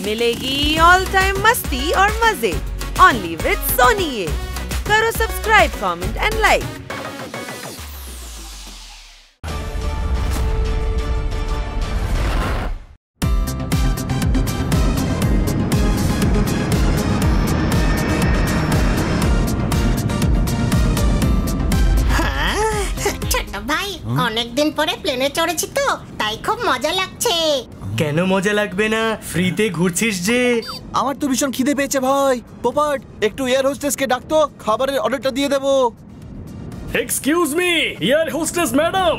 मिलेगी all time मस्ती और मजे ओनली विद सोनी ये। करो सब्सक्राइब, कमेंट एंड लाइक। অনেক দিন পরে প্লেনে চড়েছি তো তাই খুব মজা লাগছে। কেন মজা লাগবে না, ফ্রিতে ঘুরছিস যে। আমার তো ভীষণ খিদে পেয়েছে ভাই। পোপাট একটু এয়ার হোস্টেসকে ডাকতো, খাবারের অর্ডারটা দিয়ে দেবো। Excuse me air hostess madam.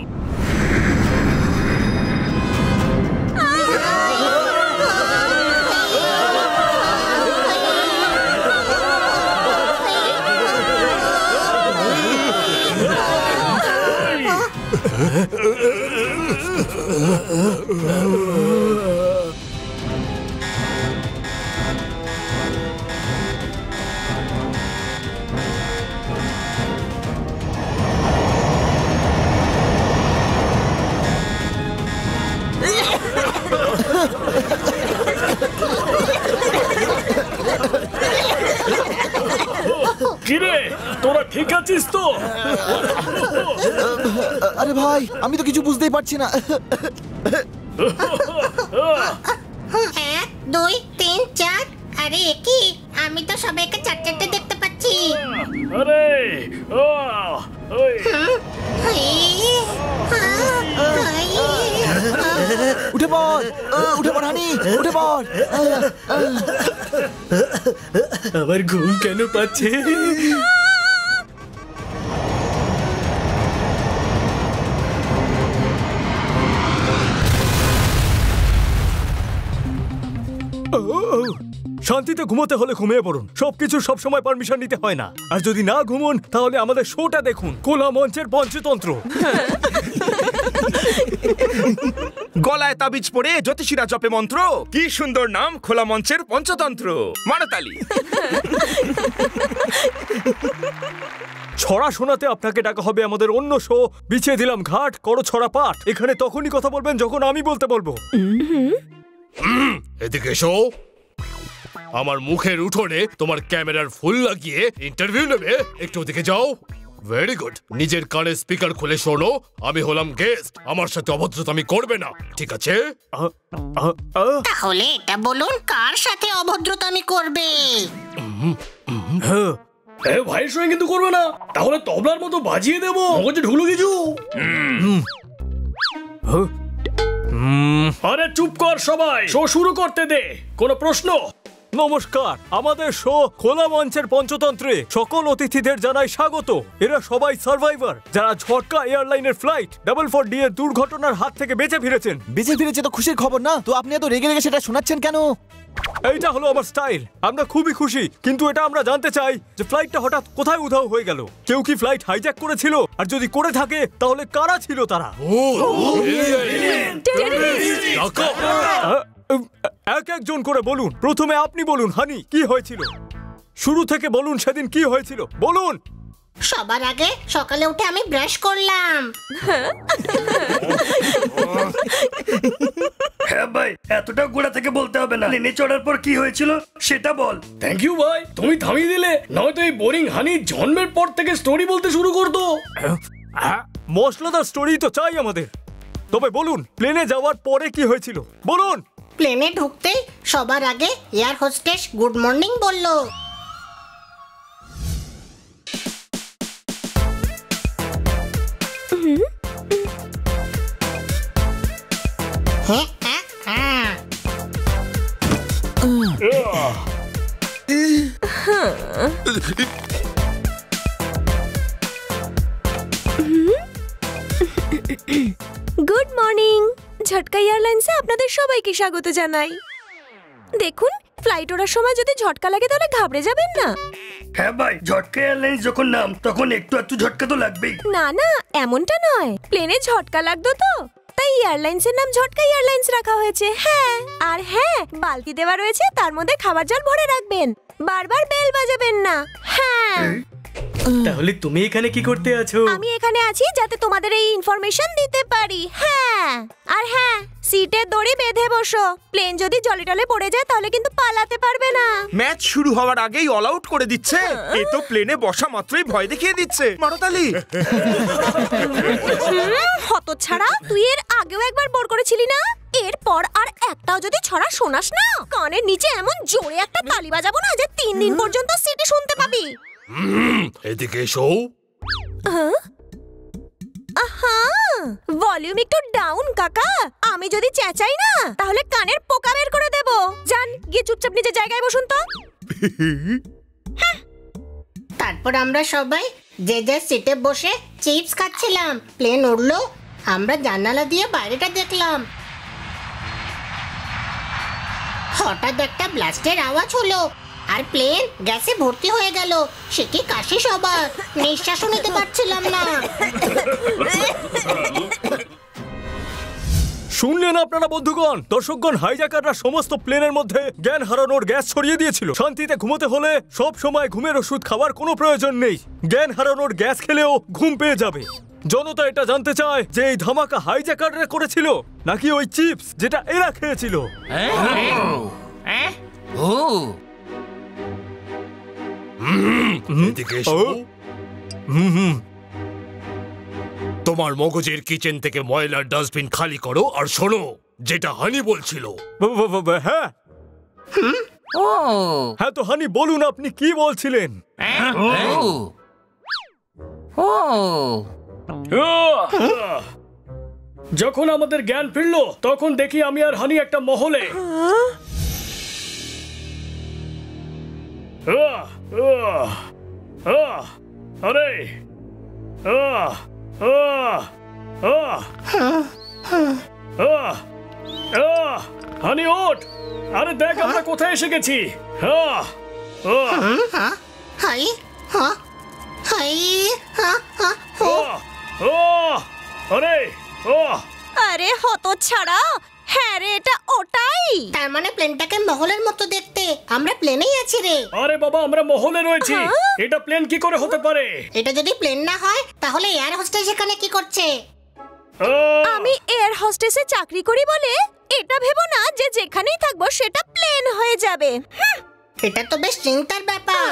কিরে তোরা ঠিক আছিস তো? আরে ভাই আমি তো কিছু বুঝতেই পারছি না। 1 2 3 4। আরে কি, আমি তো সবাইকে চার চারটে দেখতে পাচ্ছি। আরে উঠে পড়, উঠে পড় হানি, উঠে পড়। আমার ঘুম কেন পাচ্ছে? শান্তিতে ঘুমোতে হলে ঘুমিয়ে পড়ুন। সবকিছু সবসময় পারমিশন নিতে হয় না। আর যদি না ঘুমুন তাহলে আমাদের শোটা দেখুন, খোলা মঞ্চের পঞ্চতন্ত্র। গলায় তাবিজ পড়ে জ্যোতিষীরা জপে মন্ত্র। কি সুন্দর নাম, খোলা মঞ্চের পঞ্চতন্ত্র। মারতালি। ছড়া শোনাতে আপনাকে ডাকা হবে আমাদের অন্য শো বিছিয়ে দিলাম ঘাট, করো ছড়া পাঠ। এখানে তখনই কথা বলবেন যখন আমি বলতে বলবো। এদিকে এসো। আমার মুখের উঠোনে তোমার ক্যামেরার ফুল লাগিয়ে ইন্টারভিউ নেবে, একটু ওদিকে যাও। Very good. নিজের কানে স্পিকার খুলে শোনো, আমি হলাম গেস্ট, আমার সাথে অভদ্রতামি করবে না, ঠিক আছে? তাহলে এটা বলুন, কার সাথে অভদ্রতামি করবে? ভাইয়ের সঙ্গে কিন্তু করবে না, তাহলে তবলার মতো বাজিয়ে দেবো। মগজে ঢুলো কিছু। আরে চুপ কর সবাই, শো শুরু করতে দে। কোনো প্রশ্ন? নমস্কার, আমাদের শো খোলা মঞ্চের পঞ্চতন্ত্রে সকল অতিথিদের জানাই স্বাগত। এরা সবাই সার্ভাইভার যারা ঝটকা এয়ারলাইনের ফ্লাইট 444D এর দুর্ঘটনার হাত থেকে বেঁচে ফিরেছেন। বেঁচে ফিরেছে তো খুশির খবর না, তো আপনি এত রেগে রেগে সেটা শোনাচ্ছেন কেন? এইটা হলো আমার স্টাইল। আমরা খুবই খুশি, কিন্তু এটা আমরা জানতে চাই যে ফ্লাইটটা হঠাৎ কোথায় উধাও হয়ে গেল। কেউ কি ফ্লাইট হাইজ্যাক করেছিল? আর যদি করে থাকে তাহলে কারা ছিল তারা? এক একজন করে বলুন। প্রথমে আপনি বলুন হানি, কি হয়েছিল? শুরু থেকে বলুন, সেদিন কি হয়েছিল বলুন। সবার আগে সকালে উঠে আমি ব্রাশ করলাম। হ্যাঁ ভাই, এতটা গোড়া থেকে বলতে হবে না। প্লেনে চড়ার পর কি হয়েছিল সেটা বল। থ্যাংক ইউ ভাই, তুমি থামিয়ে দিলে, নয়তো এই বোরিং হানি জন্মের পর থেকে স্টোরি বলতে শুরু করতো। মশলাদার স্টোরি তো চাই আমাদের। তবে বলুন, প্লেনে যাওয়ার পরে কি হয়েছিল বলুন। প্লেনে ঢুকতেই সবার আগে এয়ার হোস্টেস গুড মর্নিং বলল। Good morning. ঝটকা এয়ারলাইন্সে আপনাদের সবাইকে স্বাগত জানাই। দেখুন, ফ্লাইট ওড়ার সময় যদি ঝটকা লাগে তাহলে ঘাবড়ে যাবেন না। হ্যাঁ ভাই, ঝটকা এয়ারলাইন্স যখন নাম তখন একটু একটু ঝটকা তো লাগবেই। না না, এমনটা নয়। প্লেনে ঝটকা লাগতো তো, তাই এয়ারলাইন্সের নাম ঝটকা এয়ারলাইন্স রাখা হয়েছে। হ্যাঁ, আর হ্যাঁ, বালতি দেওয়া রয়েছে, তার মধ্যে খাবার জল ভরে রাখবেন, বারবার বেল বাজাবেন না। হ্যাঁ। তাহলে তুমি এখানে কি করতে আছো? আমি এখানে আছি যাতে তোমাদের এই ইনফরমেশন দিতে পারি। হ্যাঁ, আর হ্যাঁ, সিটের দড়ি বেঁধে বসো। প্লেন যদি জলে টলে পড়ে যায় তাহলে কিন্তু পালাতে পারবে না। ম্যাচ শুরু হওয়ার আগেই অল আউট করে দিচ্ছে। এ তো প্লেনে বসা মাত্রই ভয় দেখিয়ে দিচ্ছে। মারতালি হতচ্ছাড়া, তুই এর আগেও একবার বোর করেছিলি না? এরপর আর একটাও যদি ছড়া শোনাস না, কানের নিচে এমন জোরে একটা তালি বাজাবো না যে 3 দিন পর্যন্ত সিটে শুনতে পাবি। এদিকে এসো। আহা, ভলিউম একটু ডাউন কাকা। আমি যদি চেঁচাই না তাহলে কানের পোকা বের করে দেব। যান, গিয়ে চুপচাপ নিজের জায়গায় বসুন তো। তারপর আমরা সবাই যে যে সিটে বসে চিপস খাচ্ছিলাম। প্লেন উড়লো, আমরা জানালা দিয়ে বাইরেটা দেখলাম। হঠাৎ একটা ব্লাস্টের আওয়াজ হলো আর প্লেন গ্যাসে ভর্তি হয়ে গেল। সে কি কাশি সবার, নিঃশ্বাসও নিতে পারছিলাম না। শুনলেন আপনারা বন্ধুগণ? দর্শকগণ, হাইজ্যাকাররা সমস্ত প্লেনের মধ্যে জ্ঞান হারানোর গ্যাস ছড়িয়ে দিয়েছিল। শান্তিতে ঘুমোতে হলে সব সময় ঘুমের ওষুধ খাওয়ার কোনো প্রয়োজন নেই। জ্ঞান হারানোর গ্যাস খেলেও ঘুম পেয়ে যাবে। জনতা এটা জানতে চায় যে এই ধামাকা হাইজ্যাকাররা করেছিল নাকি ওই চিপস যেটা এরা খেয়েছিল। এদিকে এসো। তোমার মগজের কিচেন থেকে ময়লার ডাস্টবিন খালি করো আর শোনো যেটা হানি বলছিল। হ্যাঁ হ্যাঁ, তো হানি বলুন আপনি কি বলছিলেন? যখন আমাদের জ্ঞান ফিরলো তখন দেখি আমি আর হানি একটা মহলে। আরে হানি ওঠ, আরে দেখ আমরা কোথায় এসে গেছি। আরে হতচ্ছাড়া, হ্যাঁ রে, এটা ওটাই। তার মানে প্লেনটাকে মহলের মতো দেখতে। আমরা প্লেনেই আছি রে। আরে বাবা, আমরা মহলে রয়েছি। এটা প্লেন কি করে হতে পারে? এটা যদি প্লেন না হয় তাহলে এয়ার হোস্টেস এখানে কি করছে? আমি এয়ার হোস্টেসে চাকরি করি বলে এটা ভেবো না যে যেখানেই থাকবো সেটা প্লেন হয়ে যাবে। এটা তো বেশ চিন্তার ব্যাপার।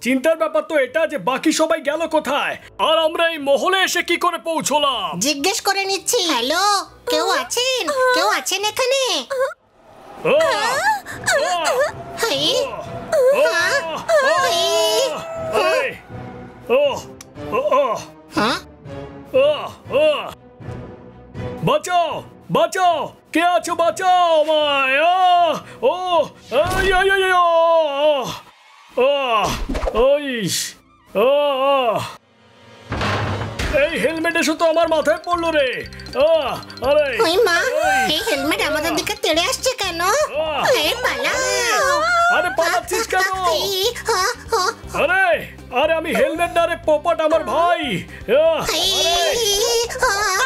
চিন্তার ব্যাপার তো এটা যে বাকি সবাই গেল কোথায় আর আমরা এই মহলে এসে কি করে পৌঁছলাম। জিজ্ঞেস করে নিচ্ছি। হ্যালো, কেউ আছেন? কেউ আছেন এখানে? বাঁচাও বাঁচাও, কে আছো? বাঁচাও আমায়। এই হেলমেট এসে তো আমার মাথায় পড়লো রে। আরে ওই মা, এই হেলমেট আমাদের দিকে তেড়ে আসছে কেন? আরে পালাচ্ছিস কেন? আরে আরে আমি হেলমেট না রে, পোপট আমার ভাই।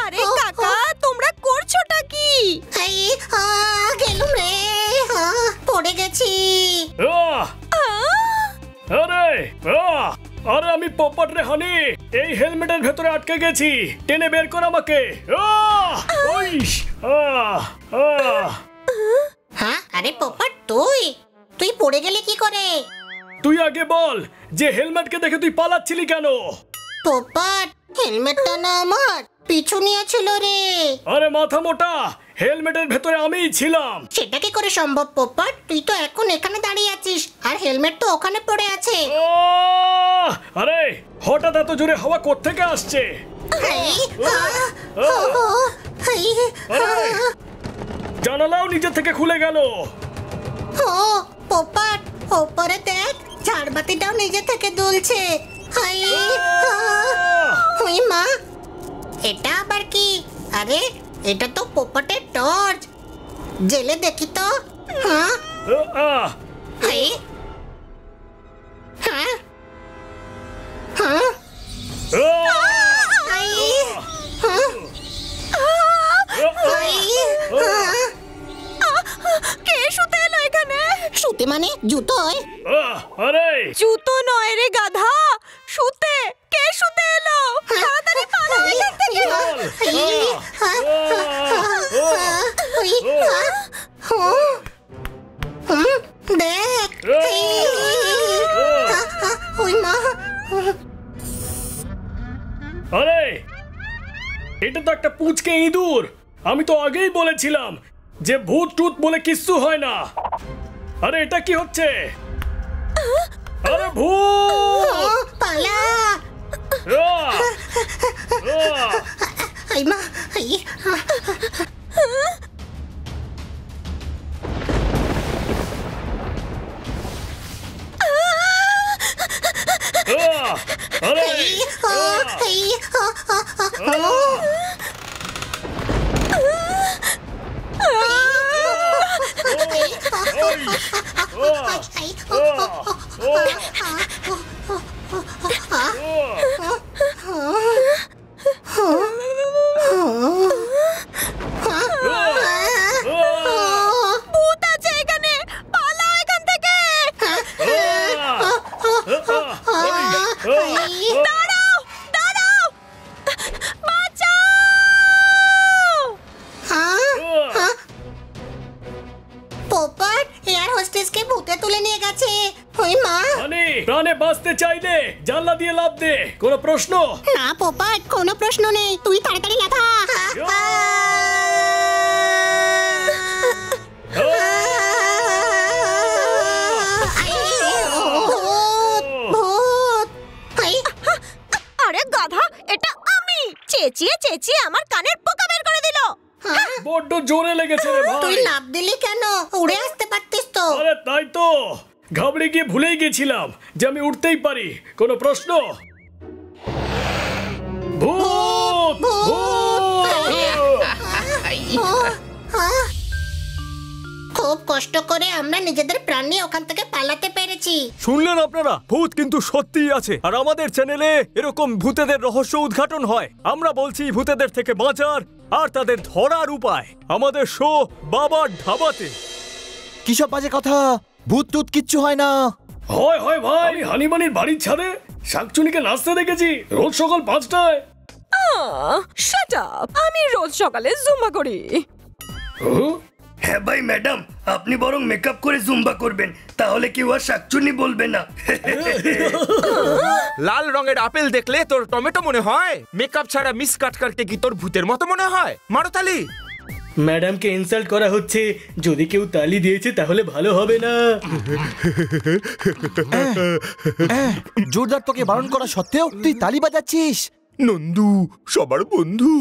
আরে কাকা, তোমরা করছোটা কি? গেলুম রে, পড়ে গেছি। আরে আরে আমি পোপট রে হানি, এই হেলমেটের ভেতরে আটকে গেছি। টেনে বের কর আমাকে। হ্যাঁ, আরে পোপট, তুই তুই পড়ে গেলে কি করে? তুই আগে বল যে হেলমেটকে দেখে তুই পালাচ্ছিলি কেন? পোপট, হেলমেটটা না আমার পিছু নিয়েছিল রে। আরে মাথা মোটা, হেলমেটের ভেতরে আমিই ছিলাম। সেটা কি করে সম্ভব পোপট? তুই তো এখন এখানে দাঁড়িয়ে আছিস আর হেলমেট তো ওখানে পড়ে আছে। আরে হঠাৎ এত জোরে হাওয়া কোত্থেকে আসছে? জানালাও নিজে থেকে খুলে গেল। পোপট, ওপরে দেখ, ঝাড়বাতিটাও নিজে থেকে দুলছে। মা, এটা আবার কি? আরে এটা তো পোপটের টর্চ। জেলে দেখি তো। কে শুতে এলো এখানে? শুতে মানে জুতোয়? আরে জুতো নয় রে গাধা, শুতে কে শুতে এলো তাড়াতাড়ি পালাও এখান থেকে দেখ ওই মা আরে এটা তো একটা পুচকে ইঁদুর। আমি তো আগেই বলেছিলাম যে ভূত টুত বলে কিচ্ছু হয় না। আরে এটা কি হচ্ছে? আরে ভূত পালা এই মা আরে ভূত আছে এখানে পালাও এখান থেকে দাঁড়াও দাঁড়াও বাঁচাও পোপট এয়ার হোস্টেসকে ভূতে তুলে নিয়ে গেছে ওই মা হানি প্রাণে বাঁচতে চাইলে জানলা দিয়ে লাফ দে। কোনো প্রশ্ন? না পোপট কোনো প্রশ্ন নেই তুই তাড়াতাড়ি লাফা আরে গাধা এটা আমি চেঁচিয়ে চেঁচিয়ে আমার কানের পোকা বের করে দিল বড্ড জোরে লেগেছে রে তুই ভাই। লাফ দিলি কেন উড়ে আসতে পারতিস তো আরে তাই তো ঘাবড়ে গিয়ে ভুলেই গেছিলাম যে আমি উঠতেই পারি। কোনো প্রশ্ন? ভূত খুব কষ্ট করে আমরা নিজেদের প্রাণ নিয়ে ওখান থেকে পালাতে পেরেছি শুনলেন আপনারা? ভূত কিন্তু সত্যিই আছে, আর আমাদের চ্যানেলে এরকম ভূতেদের রহস্য উদ্ঘাটন হয়। আমরা বলছি ভূতেদের থেকে বাঁচার আর তাদের ধরার উপায় আমাদের শো বাবার ধাবাতে। কিসব বাজে কথা, ভূত টুত কিচ্ছু হয় না। হয় হয় ভাই, হানিমানির বাড়ির ছাদে শাকচুনিকে নাচতে দেখেছি রোজ সকাল 5টায়। শাট আপ, আমি রোজ সকালে জুম্বা করি। হ্যাঁ ভাই ম্যাডাম, আপনি বরং মেকআপ করে জুম্বা করবেন, তাহলে কেউ আর শাকচুনি বলবে না। লাল রঙের আপেল দেখলে তোর টমেটো মনে হয়? মেকআপ ছাড়া মিস কাট কাটকে কি তোর ভূতের মতো মনে হয়? মারো তালি। ম্যাডামকে ইনসাল্ট করা হচ্ছে, যদি কেউ তালি দিয়েছে তাহলে ভালো হবে না। জোরদার তোকে বারণ করা সত্ত্বেও তুই তালি বাজাচ্ছিস। নন্দু সবার বন্ধু,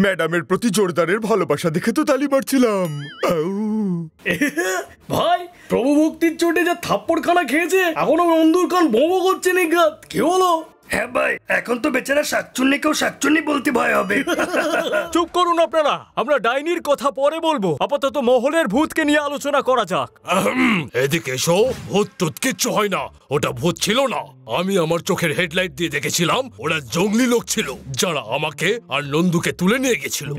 ম্যাডামের প্রতি জোরদারের ভালোবাসা দেখে তো তালি মারছিলাম। ভাই প্রভু ভক্তির চোটে যা থাপ্পড় খানা খেয়েছে, এখনো বন্ধুর কান বোমো করছে নিঘাত। কি হলো? হ্যাঁ ভাই, এখন তো বেচারা শাকচুন্নিকেও শাকচুন্নি বলতে ভয় হবে। চুপ করুন আপনারা, আমরা ডাইনির কথা পরে বলবো। আপাতত মহলের ভূতকে নিয়ে আলোচনা করা যাক। এদিকে এসো। ভূত টুত কিচ্ছু হয় না, ওটা ভূত ছিল না। আমি আমার চোখের হেডলাইট দিয়ে দেখেছিলাম ওরা জঙ্গলি লোক ছিল যারা আমাকে আর নন্দুকে তুলে নিয়ে গেছিল।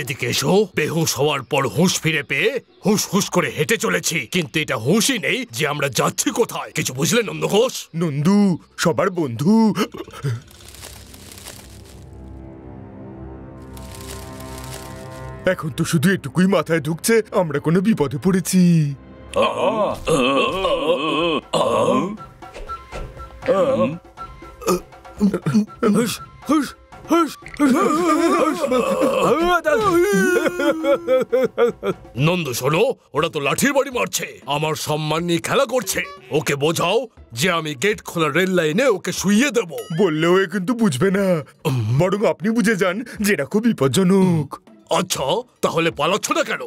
এদিকে এসো। বেহুশ হওয়ার পর হুঁশ ফিরে পেয়ে হুঁশ হুঁশ করে হেঁটে চলেছি, কিন্তু এটা হুঁশই নেই যে আমরা যাচ্ছি কোথায়। কিছু বুঝলে নন্দু ঘোষ? নন্দু সবার বন্ধু। এখন তো শুধু এটুকুই মাথায় ঢুকছে, আমরা কোনো বিপদে পড়েছি। হুশ হুশ হুশ নন্দু শোনো, ওরা তো লাঠির বাড়ি মারছে, আমার সম্মান নিয়ে খেলা করছে। ওকে বোঝাও যে আমি গেট খোলা রেল লাইনে ওকে শুইয়ে দেব। বললেও এ কিন্তু বুঝবে না, বরং আপনি বুঝে যান যে এটা খুব বিপজ্জনক। আচ্ছা তাহলে পালাচ্ছ না কেন?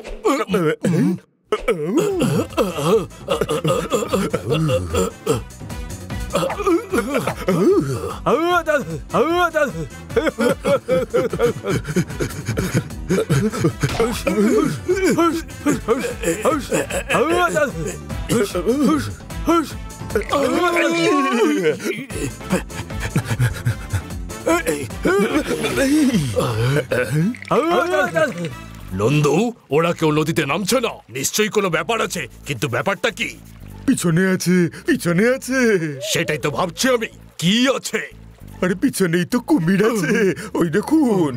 নন্দু, ওরা কেউ নদীতে নামছে না, নিশ্চয়ই কোনো ব্যাপার আছে, কিন্তু ব্যাপারটা কি? পিছনে আছে, পিছনে আছে। সেটাই তো ভাবছি আমি, কি আছে? আরে পিছনেই তো কুমির আছে, ওই দেখুন।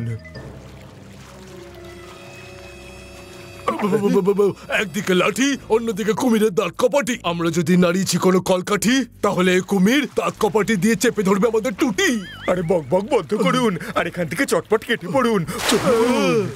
একদিকে লাঠি, অন্যদিকে কুমিরের দাঁত কপাটি। আমরা যদি নাড়িয়েছি কোনো কলকাঠি, তাহলে কুমির দাঁত কপাটি দিয়ে চেপে ধরবে আমাদের টুটি। আরে বক বক বন্ধ করুন, আর এখান থেকে চটপট কেটে পড়ুন। চলুন।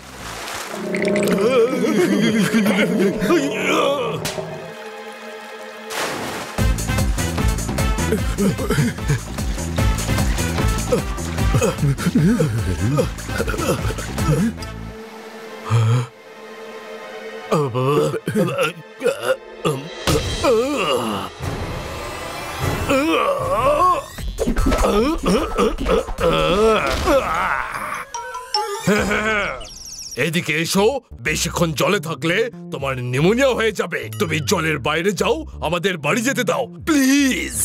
এদিকে এসো, বেশিক্ষণ জলে থাকলে তোমার নিউমোনিয়া হয়ে যাবে। তুমি জলের বাইরে যাও, আমাদের বাড়ি যেতে দাও প্লিজ।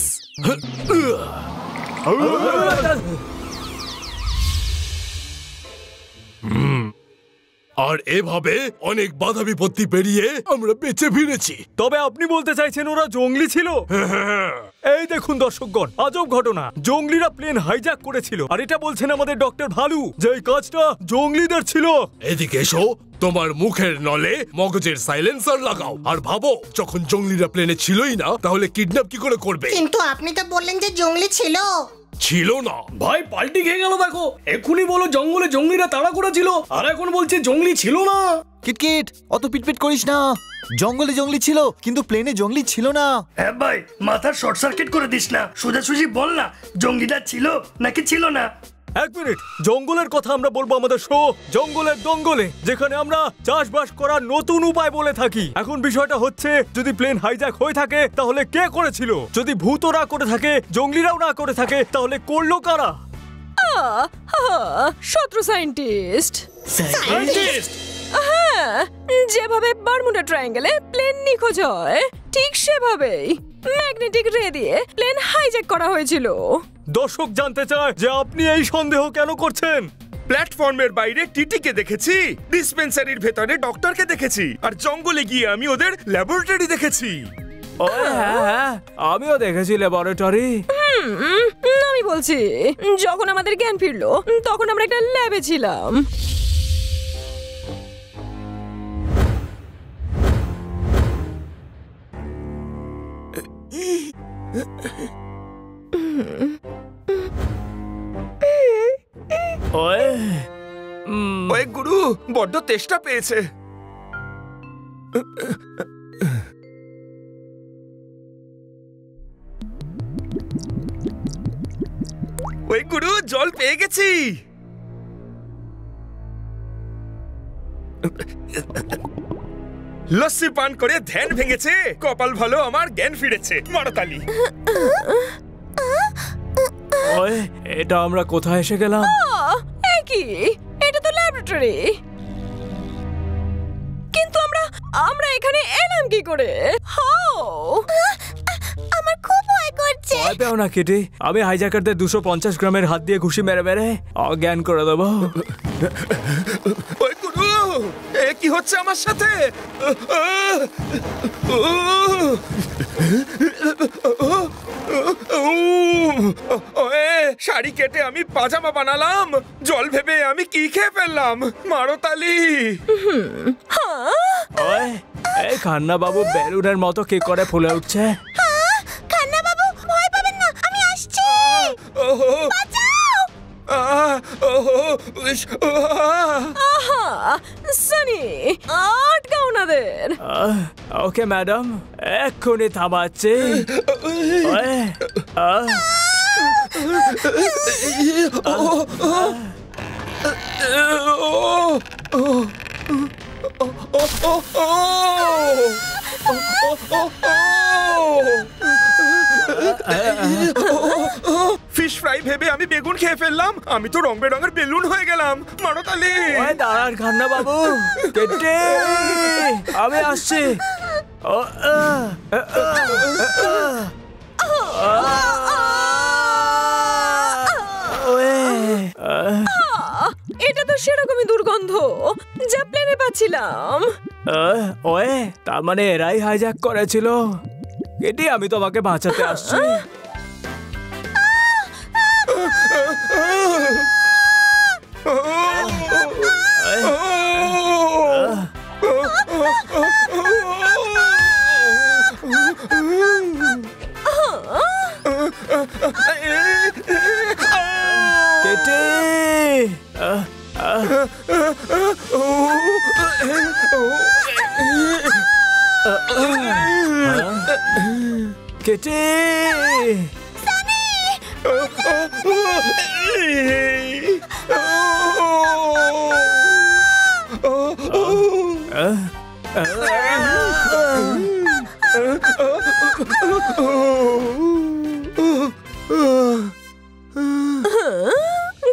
আর এভাবে অনেক বাধা বিপত্তি পেরিয়ে আমরা বেঁচে ফিরেছি। তবে আপনি বলতে চাইছেন ওরা জঙ্গলি ছিল? এই দেখুন দর্শকগণ, আজব ঘটনা, জঙ্গলিরা প্লেন হাইজ্যাক করেছিল, আর এটা বলছেন আমাদের ডক্টর ভালু যে এই কাজটা জঙ্গলিদের ছিল। এদিকে এসো, তোমার মুখের নলে মগজের সাইলেন্সার লাগাও আর ভাবো, যখন জঙ্গলিরা প্লেনে ছিলই না, তাহলে কিডন্যাপ কি করে করবে? কিন্তু আপনি তো বললেন যে জঙ্গলি ছিল। ছিল না ভাই, পাল্টি খেয়ে গেল দেখো। এক্ষুনি বলো জঙ্গলে জঙ্গলিরা তাড়া করেছিল, আর এখন বলছে জঙ্গলি ছিল না। কিটকিট, অত পিটপিট করিস না। জঙ্গলে জঙ্গলি ছিল, কিন্তু প্লেনে জঙ্গলি ছিল না। হ্যাঁ ভাই, মাথার শর্ট সার্কিট করে দিস না, সোজাসুজি বল না জঙ্গলিটা ছিল নাকি ছিল না। এক মিনিট, জঙ্গলের কথা আমরা বলবো আমাদের শো জঙ্গলের দঙ্গলে, যেখানে আমরা চাষবাস করার নতুন উপায় বলে থাকি। এখন বিষয়টা হচ্ছে, যদি প্লেন হাইজ্যাক হয়ে থাকে তাহলে কে করেছিল? যদি ভূতরা করে থাকে, জঙ্গলিরাও না করে থাকে, তাহলে করলো কারা? শত্রু সায়েন্টিস্ট। হ্যাঁ, যেভাবে বারমুডা ট্রায়াঙ্গেলে প্লেন নিখোঁজ হয়, ঠিক সেভাবেই ম্যাগনেটিক রে দিয়ে প্লেন হাইজ্যাক করা হয়েছিল। দর্শক জানতে চায় যে আপনি এই সন্দেহ কেন করছেন? প্ল্যাটফর্মের বাইরে টিটিকে দেখেছি, ডিসপেন্সারির ভেতরে ডক্টরকে দেখেছি, আর জঙ্গলে গিয়ে আমি ওদের ল্যাবরেটরি দেখেছি। আমিও দেখেছি ল্যাবরেটরি। আমি বলছি, যখন আমাদের জ্ঞান ফিরলো, তখন আমরা একটা ল্যাবে ছিলাম। ওই গুরু বড্ড তেষ্টা পেয়েছে। ওই গুরু, জল পেয়ে গেছি। লস্যি পান করে ধ্যান ভেঙেছে, কপাল ভালো আমার, জ্ঞান ফিরেছে। মারতালি। ওই, এটা আমরা কোথায় এসে গেলাম? কি, এটা তো ল্যাবরেটরি, কিন্তু আমরা এখানে এলাম কি করে? আমার খুব ভয় করছে। ভয় পেও না কেটি, আমি হাইজ্যাকারদের 250 গ্রামের হাত দিয়ে ঘুষি মেরে মেরে অজ্ঞান করে দেবো। ওই গুরু, এ কি হচ্ছে আমার সাথে? শাড়ি কেটে আমি পাজামা বানালাম, জল ভেবে আমি কি খেয়ে ফেললাম। মারতালি। এই খান্না বাবু বেলুনের মতো কি করে ফুলে উঠছে। খান্না বাবু, ভয় পাবেন না, আমি আসছি। সানি, আটকাও ওনাদের। ওকে ম্যাডাম, এক্ষুনি থামাচ্ছি। ফিশ ফ্রাই ভেবে আমি বেগুন খেয়ে ফেললাম, আমি তো রং বেরঙের বেলুন হয়ে গেলাম। মারতালি। দাঁড়ান খান্না বাবু, কেটে আমি আসছি। এটা তো তো সেরকমই দুর্গন্ধ যা প্লেনে পাচ্ছিলাম। ওয়ে, তার মানে এরাই হাইজ্যাক করেছিল। এটি আমি তোমাকে বাঁচাতে আসছি। কেটি,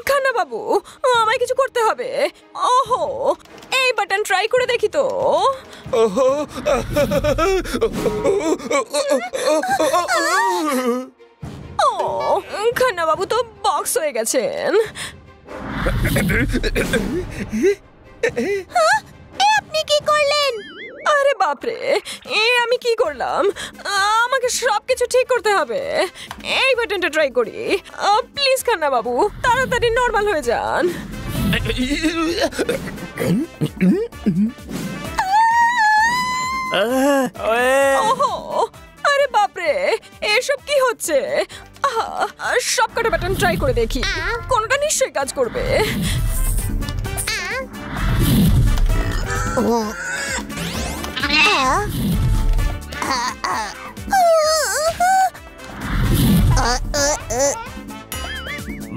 খান্না বাবু, আমায় কিছু করতে হবে। ওহো, এই বাটন ট্রাই করে দেখি তো। খান্না বাবু তো বক্স হয়ে গেছেন। আপনি কি করলেন? আরে বাপরে, আমি কি করলাম? আমাকে সবকিছু ঠিক করতে হবে। এই বাটনটা ট্রাই করি। প্লিজ খান্না বাবু, তাড়াতাড়ি নর্মাল হয়ে যান। ওহো, আরে বাপরে, এসব কি হচ্ছে? সব কটা বাটন ট্রাই করে দেখি, কোনটা নিশ্চয়ই কাজ করবে।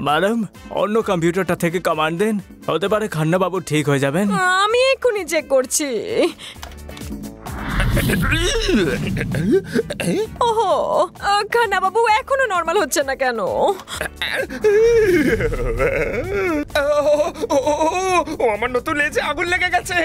ম্যাডাম, অন্য কম্পিউটারটা থেকে কমান্ড দেন, হতে পারে খান্না বাবু ঠিক হয়ে যাবেন। আমি এক্ষুনি চেক করছি। ওহো, খান্না বাবু এখনো নরমাল হচ্ছে না কেন? ও আমার নতুন লেজে আগুন লেগে গেছে।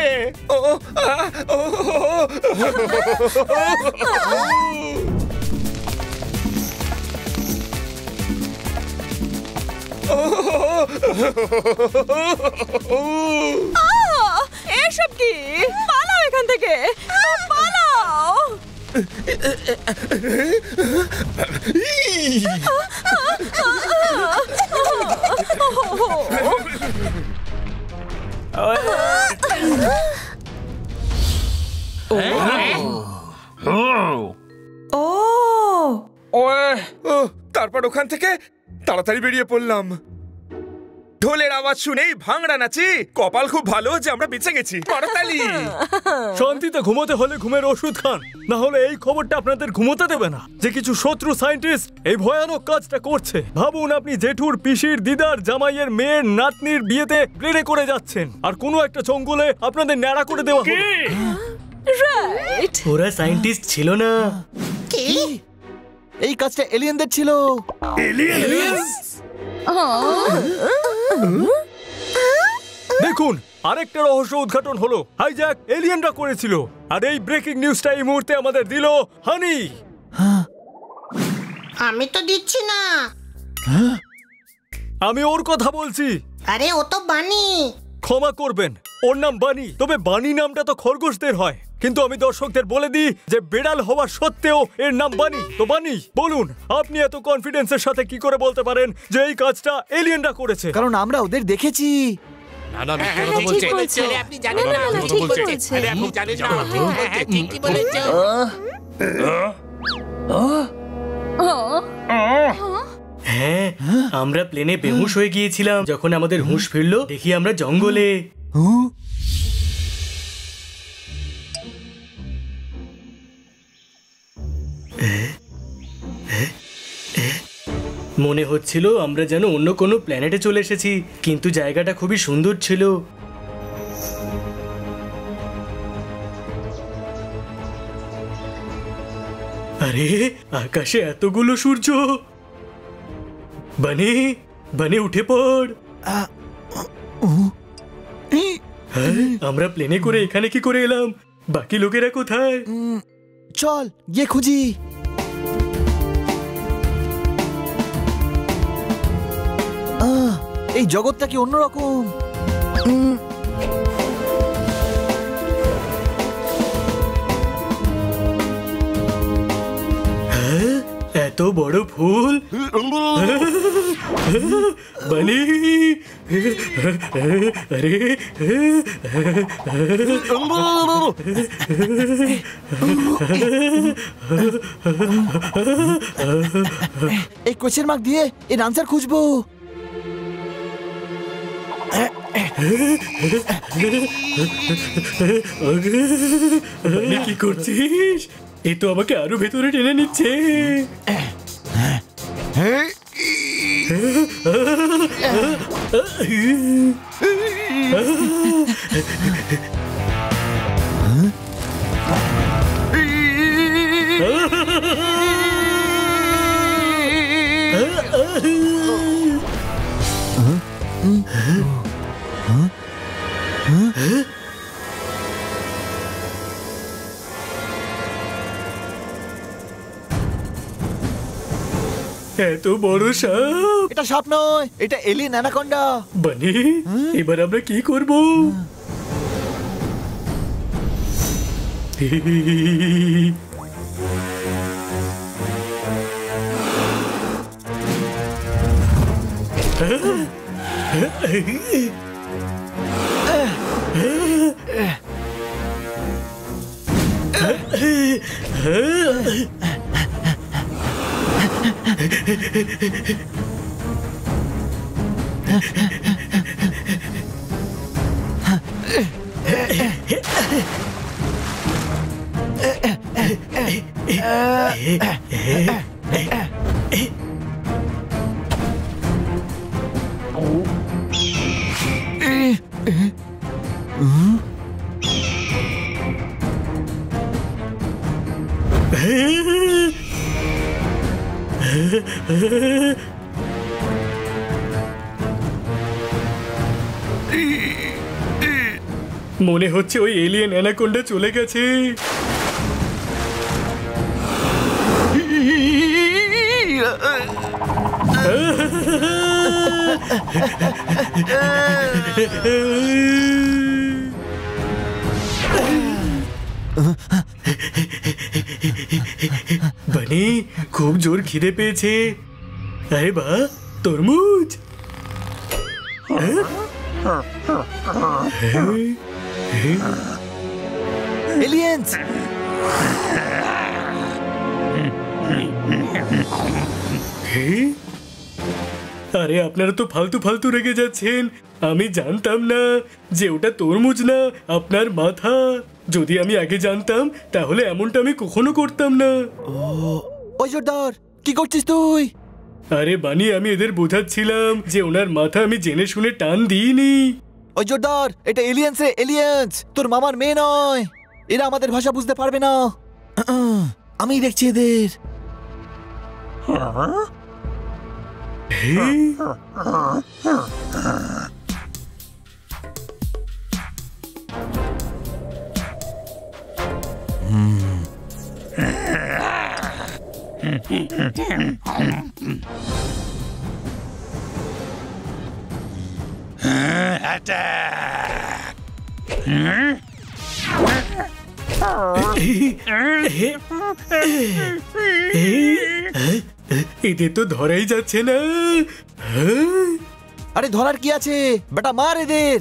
এসব কি? পালাও এখান থেকে, পালাও। তারপর ওখান থেকে তাড়াতাড়ি বেরিয়ে পড়লাম। ঢোলের আওয়াজ শুনেই ভাঙড়া নাচি। কপাল খুব ভালো যে আমরা বেঁচে গেছি। করতালি। শান্তিতে ঘুমোতে হলে ঘুমের ওষুধ খান, না হলে এই খবরটা আপনাদের ঘুমোতে দেবে না যে কিছু শত্রু সায়েন্টিস্ট এই ভয়ানক কাজটা করছে। ভাবুন, আপনি জেঠুর, পিসির, দিদার, জামাইয়ের মেয়ের, নাতনির বিয়েতে প্লেনে করে যাচ্ছেন, আর কোনো একটা জঙ্গলে আপনাদের ন্যাড়া করে দেওয়া হবে। রাইট, ওরা সায়েন্টিস্ট ছিল না। কি? এই কাজটা এলিয়েনদের ছিল। দেখুন, আরেকটা রহস্য উদ্ঘাটন হলো। হাইজ্যাক এলিয়েনরা করেছিল, আর এই ব্রেকিং নিউজটা এই মুহূর্তে আমাদের দিল হানি। আমি তো দিচ্ছি না। আমি ওর কথা বলছি। আরে ও তো বানি। ক্ষমা করবেন, ওর নাম বানি, তবে বানি নামটা তো খরগোশদের হয়। কিন্তু আমি দর্শকদের বলে দিই যে বেড়াল হওয়ার সত্ত্বেও এর নাম বানি। তো বানি, বলুন, আপনি এত কনফিডেন্সের সাথে কি করে বলতে পারেন যে এই কাজটা এলিয়েনরা করেছে? কারণ আমরা ওদের দেখেছি। না না, মিথ্যে কথা বলছে। আরে আপনি জানেন না, ঠিক বলছে। আরে আপনি জানেন না, ঠিকই বলেছো। হ্যাঁ, আমরা প্লেনে বেহুশ হয়ে গিয়েছিলাম। যখন আমাদের হুঁশ ফিরলো, দেখি আমরা জঙ্গলে। মনে হচ্ছিল আমরা যেন অন্য কোনো প্ল্যানেটে চলে এসেছি, কিন্তু জায়গাটা খুবই সুন্দর ছিল। আরে আকাশে এতগুলো সূর্য। বানি, বানি উঠে পড়। হ্যাঁ, আমরা প্লেনে করে এখানে কি করে এলাম? বাকি লোকেরা কোথায়? চল গিয়ে খুঁজি। এই জগৎটা কি অন্যরকম? এত বড় ফুল বানি আরে এই কোয়েশ্চেন মার্ক দিয়ে এর আনসার খুঁজবো। বানি কি করছিস? এ তো আমাকে আরো ভেতরে টেনে নিচ্ছে। এত বড় সাপ। এটা সাপ নয়, এটা এলিয়েন অ্যানাকোন্ডা। বানি এবার আমরা কি করব? মনে হচ্ছে ওই এলিয়েন অ্যানাকোন্ডা চলে গেছে। বানি খুব জোর খিদে পেয়েছে। আরে বাহ, তরমুজ। এলিয়েন্স। আরে আপনারা তো ফালতু ফালতু রেগে যাচ্ছেন। আমি জানতাম না যে ওটা তরমুজ না, আপনার মাথা। যদি আমি আগে জানতাম তাহলে এমনটা আমি কখনো করতাম না। ওই জোরদার, কি করছিস তুই? আরে বানি আমি এদের বোঝাচ্ছিলাম যে ওনার মাথা আমি জেনে শুনে টান দিইনি। ওই জোরদার, এটা এলিয়েন্স রে, এলিয়েন্স। তোর মামার মেয়ে নয়। এরা আমাদের ভাষা বুঝতে পারবে না। আমি দেখছি এদের। এদের তো ধরাই যাচ্ছে না। আরে ধরার কি আছে বেটা, মার এদের।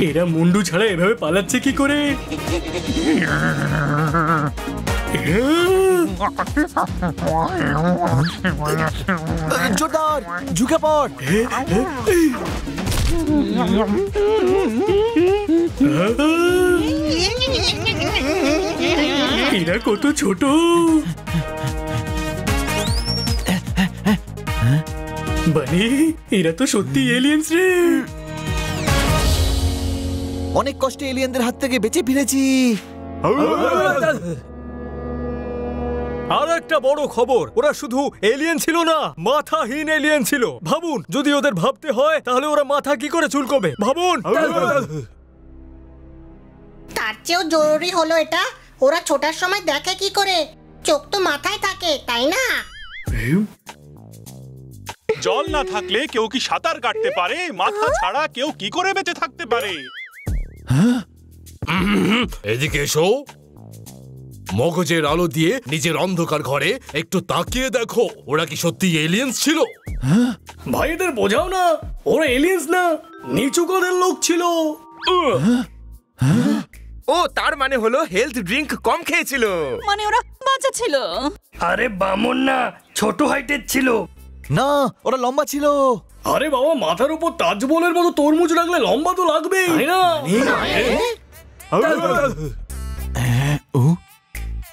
এরা মুন্ডু ছাড়া এভাবে পালাচ্ছে কি করে? জোরদার, ঝুঁকে পড়। এরা কত ছোট। বানি, এরা তো সত্যি এলিয়েন্স রে। অনেক কষ্টে এলিয়েনদের হাত থেকে বেঁচে ফিরেছি। আর একটা বড় খবর, ওরা শুধু এলিয়েন ছিল না, মাথাহীন এলিয়েন ছিল। ভাবুন, যদি ওদের ভাবতে হয় তাহলে ওরা মাথা কি করে চুলকবে, ভাবুন। তার চেয়েও জরুরি হলো এটা, ওরা ছোটার সময় দেখে কি করে? চোখ তো মাথায় থাকে, তাই না? জল না থাকলে কেউ কি সাঁতার কাটতে পারে? মাথা ছাড়া কেউ কি করে বেঁচে থাকতে পারে? এদিকে এসো। মগজের আলো দিয়ে নিজের অন্ধকার ঘরে একটু তাকিয়ে দেখো, ওরা কি সত্যি এলিয়েন্স ছিল? ভাই এদের বোঝাও না, ওরা এলিয়েন্স না, নিচু কাদের লোক ছিল। ও তার মানে হলো হেলথ ড্রিঙ্ক কম খেয়েছিল, মানে ওরা বাচ্চা ছিল। আরে বামন না, ছোট হাইটের ছিল। না, ওরা লম্বা ছিল। আরে বাবা, মাথার উপর তাজমহলের মতো তরমুজ রাখলে লম্বা তো লাগবেই, তাই না?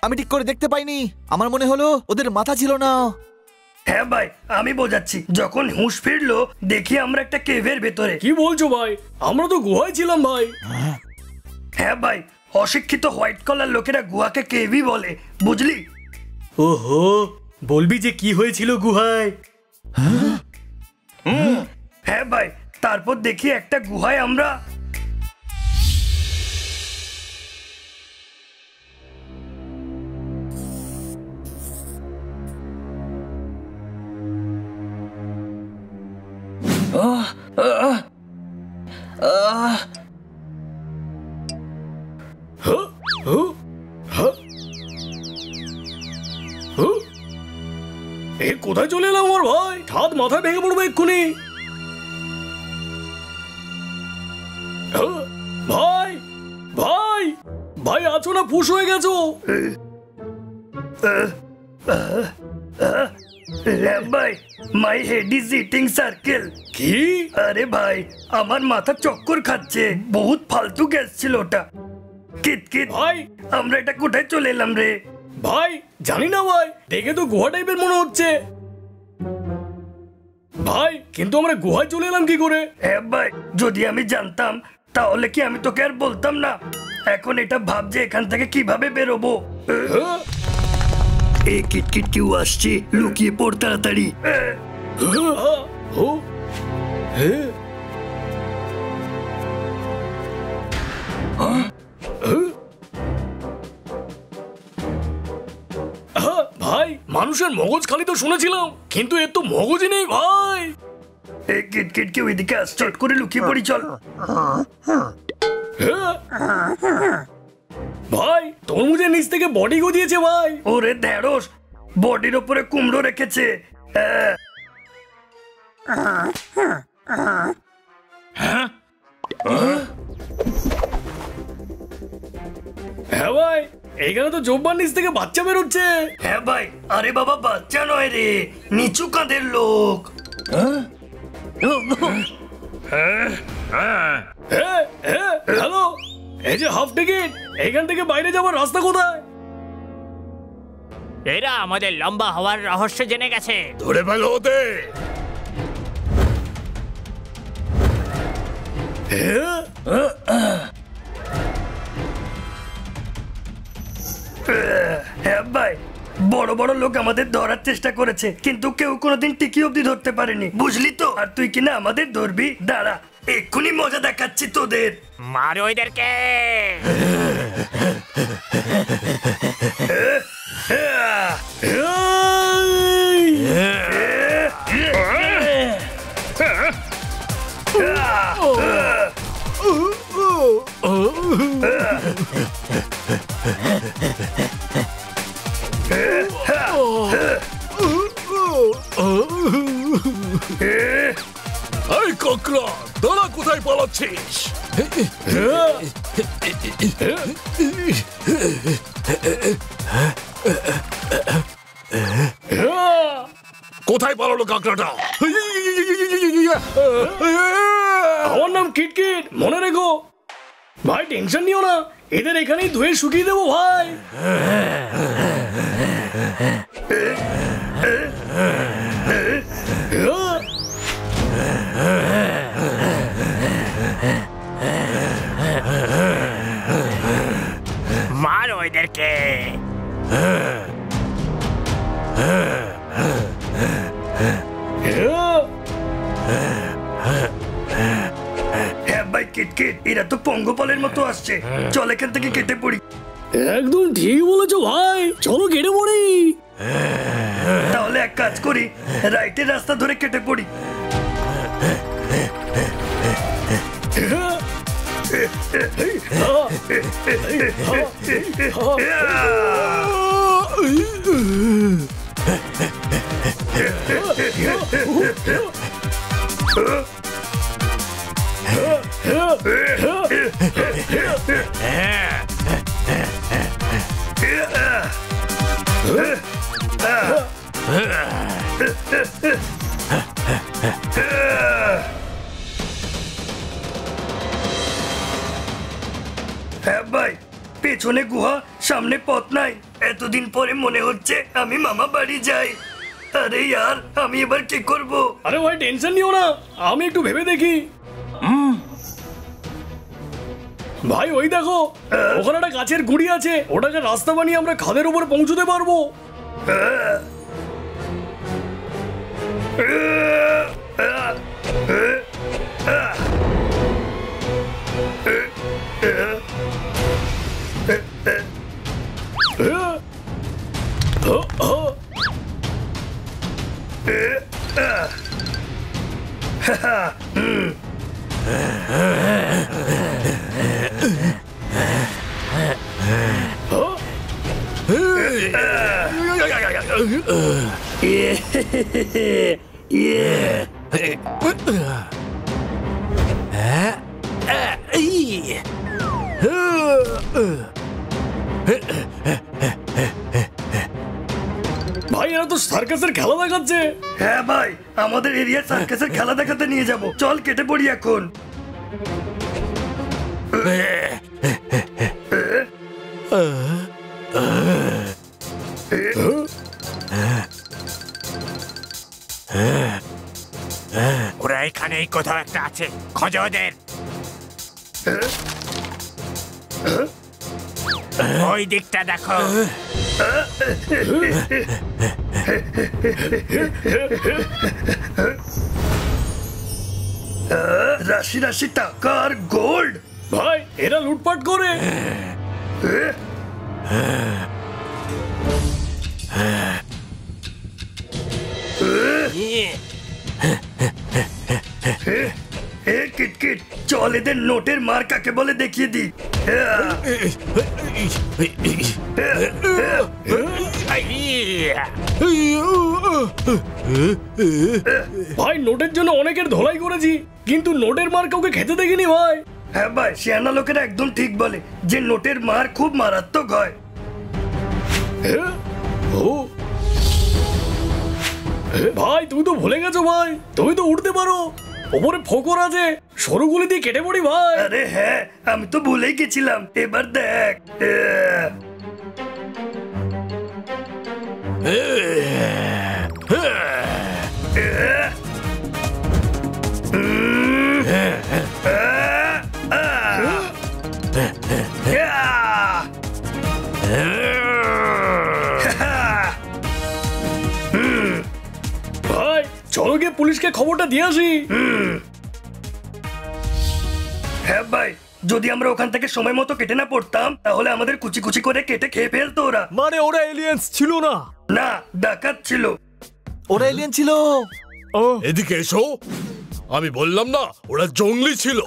আমি ঠিক করে দেখতে পাইনি, আমার মনে হলো ওদের মাথা ছিল না। হ্যাঁ ভাই, আমি বোঝাচ্ছি। যখন হুঁশ ফিরলো দেখি আমরা একটা কেভের ভেতরে। কি বলছো ভাই? আমরা তো গুহায় ছিলাম ভাই। হ্যাঁ ভাই, অশিক্ষিত হোয়াইট কলার লোকেরা গুহাকে কেভই বলে, বুঝলি? ওহো, বলবি যে কি হয়েছিল গুহায়? হ্যাঁ ভাই, তারপর দেখি একটা গুহায় আমরা কোথায় চলে এলাম আমার ভাই? ছাদ মাথায় ভেঙে পড়বে এক্ষুনি। ভাই ভাই ভাই, আছো না? ফুস হয়ে গেছো। ভাই, my head is eating circle. কি? আরে ভাই, আমার মাথা চক্কর খাচ্ছে, বহুত ফালতু গ্যাস ছিল ওটা। কিট কিট ভাই, আমরা এটা কোথায় চলে এলাম রে? ভাই জানি না ভাই, দেখে তো গুহা টাইপের মনে হচ্ছে ভাই, কিন্তু আমরা গুহায় চলে এলাম কি করে? হ্যাঁ ভাই, যদি আমি জানতাম তাহলে কি আমি তোকে আর বলতাম না। এখন এটা ভাব যে এখান থেকে কিভাবে বেরোবো। এই কিটকিট কেউ আসছে, লুকিয়ে পড় তাড়াতাড়ি। ভাই, মানুষের মগজ খালি তো শুনেছিলাম, কিন্তু এর তো মগজই নেই ভাই। এই কিটকিট কেউ এদিকে আস, চট করে লুকিয়ে পড়ি, চল। ভাই, তরমুজের নিচ থেকে বডি গজিয়েছে ভাই। ওরে ঢেঁড়স, বডির ওপরে কুমড়ো রেখেছে। হ্যাঁ ভাই, এইখানে তো জব্বার নিচ থেকে বাচ্চা বেরোচ্ছে। হ্যাঁ ভাই, আরে বাবা, বাচ্চা নয় রে, নিচু কাঁধের লোক। হ্যালো, এই যে হাফ টিকিট, এইখান থেকে বাইরে যাওয়ার রাস্তা কোথায়? এরা আমাদের লম্বা হওয়ার রহস্য জেনে গেছে। ধরে ফেলো ওদের। হ্যাঁ ভাই, বড় বড় লোক আমাদের ধরার চেষ্টা করেছে, কিন্তু কেউ কোনোদিন টিকি অব্দি ধরতে পারেনি, বুঝলি তো? আর তুই কিনা আমাদের ধরবি? দাঁড়া, এক্ষুনি মজা দেখাচ্ছি তোদের। মারো এদেরকে। এই কোকড়া, দাঁড়া, কোথায় পালাচ্ছিস? কোথায় পালালো কাকড়াটা? আমার নাম কিটকিট, মনে রেখো। ভাই টেনশন নিও না, এদের এখানেই ধুয়ে শুকিয়ে দেবো ভাই। মারো এদেরকে। হ্যাঁ ভাই কিটকিট, এরা তো পঙ্গপালের মতো আসছে। চল এখান থেকে কেটে পড়ি। একদম ঠিক বলেছো ভাই, চলো কেটে পড়ি। তাহলে এক কাজ করি, রাইটের রাস্তা ধরে কেটে পড়ি। হ্যাঁ ভাই, পেছনে গুহা, সামনে পথ নাই। এতদিন পরে মনে হচ্ছে আমি মামা বাড়ি যাই। আরে यार, আমি এবার কি করব? আরে ভাই টেনশন নিও না, আমি একটু ভেবে দেখি। ভাই ওই দেখো, ওখানে একটা গাছের গুড়ি আছে, ওটাকে রাস্তা বানিয়ে আমরা খাদের উপর পৌঁছতে পারবো। ভাই এরা তো সার্কাসের খেলা দেখাচ্ছে। হ্যাঁ ভাই, আমাদের এরিয়ার সার্কাসের খেলা দেখাতে নিয়ে যাব। চল কেটে পড়ি এখন। ওরা এখানেই কোথাও একটা আছে, খোঁজো ওদের। ওই দিকটা দেখো। রাশি রাশি টাকা আর গোল্ড। ভাই এরা লুটপাট করে। কিটকিট, চল এদের নোটের মার কাকে বলে দেখিয়ে দি। ভাই নোটের জন্য অনেকের ধোলাই করেছি, কিন্তু নোটের মার কাউকে খেতে দেখিনি ভাই। হ্যাঁ ভাই, সিয়ানা লোকেরা একদম ঠিক বলে যে নোটের মার খুব মারাত্মক হয়। ভাই তুমি তো ভুলে গেছো ভাই, তুমি তো উঠতে পারো। ওপরে ফোকর আছে, সরুগুলি দিয়ে কেটে পড়ি ভাই। আরে হ্যাঁ, আমি তো ভুলেই গেছিলাম। এবার দেখ। ভাই চলো গিয়ে পুলিশকে খবরটা দিয়ে আসি। হ্যাঁ ভাই, যদি আমরা ওখান থেকে সময় মতো কেটে না পড়তাম, তাহলে আমাদের কুচি কুচি করে কেটে খেয়ে ফেলতো ওরা। মানে ওরা এলিয়েন্স ছিল না? না, ডাকাত ছিল। ওরা এলিয়েন ছিল। এদিকে এসো, আমি বললাম না ওরা জঙ্গলি ছিল।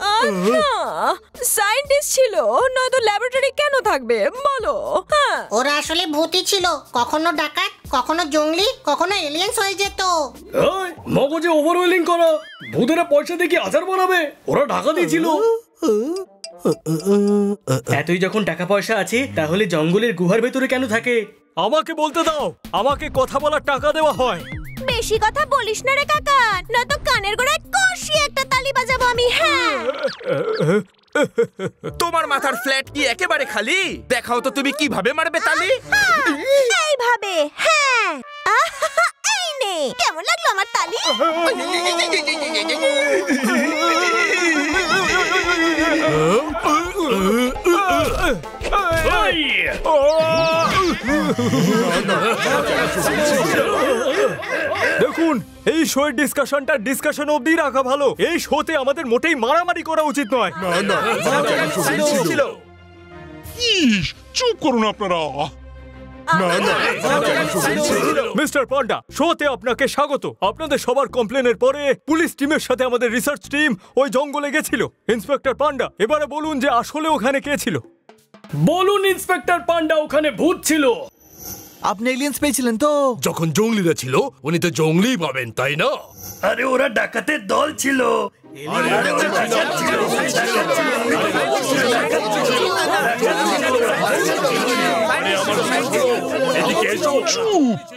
সায়েন্টিস্ট ছিল, নয়তো ল্যাবরেটরি কেন থাকবে বলো? হ্যাঁ, ওরা আসলে ভূতই ছিল, কখনো ডাকাত, কখনো জঙ্গলি, কখনো এলিয়েন্স হয়ে যেত। এই মগজে ওভারওয়েলিং করা, ভূতেরা পয়সা দিয়ে কি আচার বানাবে? ওরা ডাকাতই ছিল। এতই যখন টাকা পয়সা আছে, তাহলে জঙ্গলের গুহার ভেতরে কেন থাকে? আমাকে বলতে দাও, আমাকে কথা বলার টাকা দেওয়া হয়। বেশি কথা বলিস না রে কাকা, না তো কানের গোড়ায় কষিয়ে একটা তালি বাজাবো আমি। হ্যাঁ, তোমার মাথার ফ্ল্যাট কি একেবারে খালি? দেখাও তো তুমি কিভাবে মারবে তালি। এইভাবে। হ্যাঁ, এই নে, কেমন লাগলো আমার তালি? দেখুন, এই শোয়ের ডিসকাশনটা ডিসকাশন অবধি রাখা ভালো। এই শোতে আমাদের মোটেই মারামারি করা উচিত নয়। চুপ করুন আপনারা। মিস্টার পান্ডা, শোতে আপনাকে স্বাগত। আপনাদের সবার কমপ্লেনের পরে পুলিশ টিমের সাথে আমাদের রিসার্চ টিম ওই জঙ্গলে গেছিল। ইন্সপেক্টর পান্ডা, এবারে বলুন যে আসলে ওখানে কে ছিল? বলুন ইন্সপেক্টর পান্ডা, ওখানে ভূত ছিল। আপনি এলিয়েন্স পেয়েছিলেন তো? যখন জঙ্গলিরা ছিল উনি তো জঙ্গলি পাবেন, তাই না? আরে ওরা ডাকাতের দল ছিল।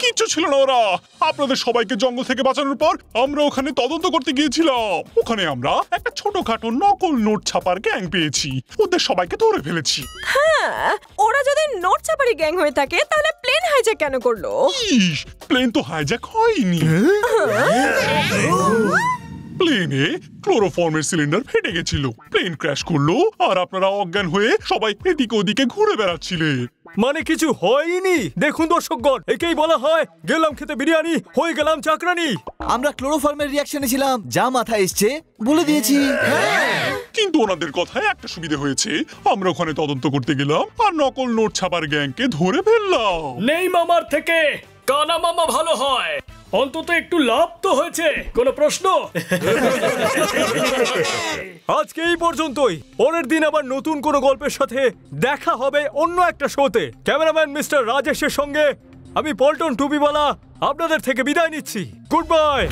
কিচ্ছু ছিল না ওরা। আপনাদের সবাইকে জঙ্গল থেকে বাঁচানোর পর আমরা ওখানে তদন্ত করতে গিয়েছিলাম। ওখানে আমরা একটা ছোটখাটো নকল নোট ছাপার গ্যাং পেয়েছি। ওদের সবাইকে ধরে ফেলেছি। হ্যাঁ, ওরা যদি নোট ছাপারি গ্যাং হয়ে থাকে তাহলে প্লেন হাইজ্যাক কেন করলো? প্লেন তো হাইজ্যাক হয়নি। প্লেনে ক্লোরোফর্মের সিলিন্ডার ফেটে গেছিল, প্লেন ক্র্যাশ করলো, আর আপনারা অজ্ঞান হয়ে সবাই এদিকে ওদিকে ঘুরে বেড়াচ্ছিলেন। মানে কিছু হয়নি? দেখুন দর্শকগণ, একেই বলা হয় গেলাম খেতে বিরিয়ানি, হয়ে গেলাম চাকরানি। আমরা ক্লোরোফর্মের রিয়াকশনে ছিলাম, যা মাথায় এসছে বলে দিয়েছি। কিন্তু ওনাদের কথায় একটা সুবিধা হয়েছে, আমরা ওখানে তদন্ত করতে গেলাম আর নকল নোট ছাপার গ্যাংকে ধরে ফেললাম। নেই মামার থেকে কানা মামা ভালো হয়, অন্তত একটু লাভ তো হয়েছে। কোনো প্রশ্ন? আজকে এই পর্যন্তই। পরের দিন আবার নতুন কোনো গল্পের সাথে দেখা হবে অন্য একটা শোতে। ক্যামেরাম্যান মিস্টার রাজেশের সঙ্গে আমি পল্টন টুপিওয়ালা আপনাদের থেকে বিদায় নিচ্ছি। Good bye.